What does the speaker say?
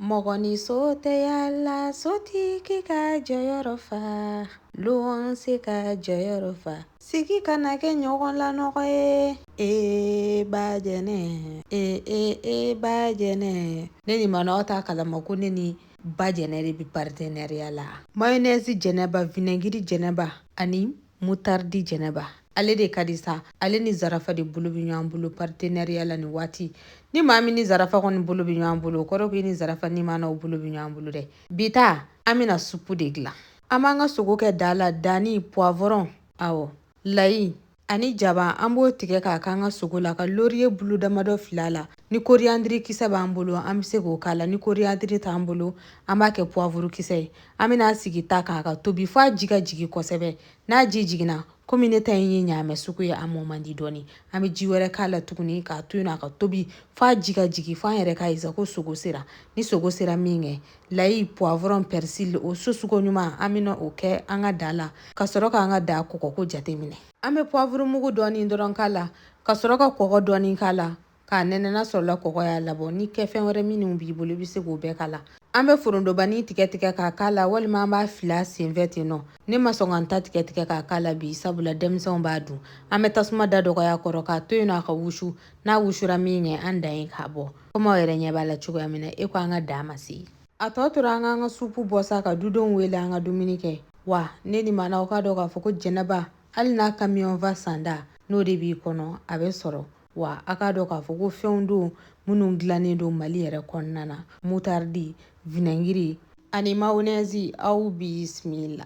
Mɔgɔninso tɛ yaala sotigi ka jɔyɔrɔ fa, luwanse ka jɔyɔrɔ fa, sigi kana kɛ ɲɔgɔn lanɔgɔ ye, ba jɛnɛ, ba jɛnɛ. Ne ni Manaw t'a kalama ko ne ni ba jɛnɛ de bi partenariat la. Mayonnaise jɛnɛba, vinaigre jɛnɛba ani moutarde jɛnɛba. Ale de ka di sa, ale ni Zarafa de bolo bi ɲɔgɔn bolo partenariat la ni waati. Ni maa min ni Zarafa kɔni bolo bi ɲɔgɔn bolo, o kɔrɔ ko i ni Zarafa ni Manaw bolo bi ɲɔgɔn bolo dɛ. Bi ta an bɛna supu de dilan. An b'an ka sogo kɛ da la, dani, poivron, awɔ, layi ani jaba an b'o tigɛ k'a k'an ka sogo la, ka laurier bulu damadɔ fila la. Ni coriandre kisɛ b'an bolo an bɛ se k'o k'a la, ni coriandre t'an bolo an b'a kɛ poivre kisɛ ye. An bɛna sigi ta k'a ka tobi f'a ji ka jigin kosɛbɛ. N'a ji jiginna, komi ne ta in ye ɲaamɛ sugu ye, a mɔ man di dɔɔni. An bɛ ji wɛrɛ k'a la tuguni k'a to yen a ka tobi f'a ji ka jigin f'an yɛrɛ k'a ye ko sogo sera. Ni sogo sera min kɛ, layi, poivron, persil, o sosugo ɲuman an bɛna o kɛ an ka da la ka sɔrɔ k'an ka da kɔgɔko jate minɛ. An bɛ poivre mugu dɔɔni dɔrɔn k'a la ka sɔrɔ ka kɔgɔ dɔɔni k'a la k'a nɛnɛ n'a sɔrɔla kɔgɔ y'a labɔ. Ni kɛfɛn wɛrɛ minnu b'i bolo i bɛ se k'o bɛɛ k'a la. An bɛ forondobani tigɛ tigɛ k'a la walima an b'a fila senfɛ ten nɔ. Ne ma sɔn ka n ta tigɛ tigɛ k'a la bi sabula denmisɛnw b'a dun. An bɛ tasuma da dɔgɔya kɔrɔ k'a to yen a ka wusu. N'a wusura min kɛ an dan ye k'a bɔ. Komi aw yɛrɛ ɲɛ b'a la cogoya min na, e ko an ka dan ma se. A tɔ tora an k'an ka supu bɔ sa ka dudenw wele an ka dumuni kɛ. Wa ne ni Manaw k'a dɔn k'a fɔ ko jɛnɛba hali n'a camion va sanda n'o de b'i kɔnɔ a bɛ sɔrɔ. Wa a k'a dɔn k'a fɔ ko fɛnw don minnu dilannen don Mali yɛrɛ kɔnɔna na. Moutarde, vinaigre ani mayonnaise aw bisimila.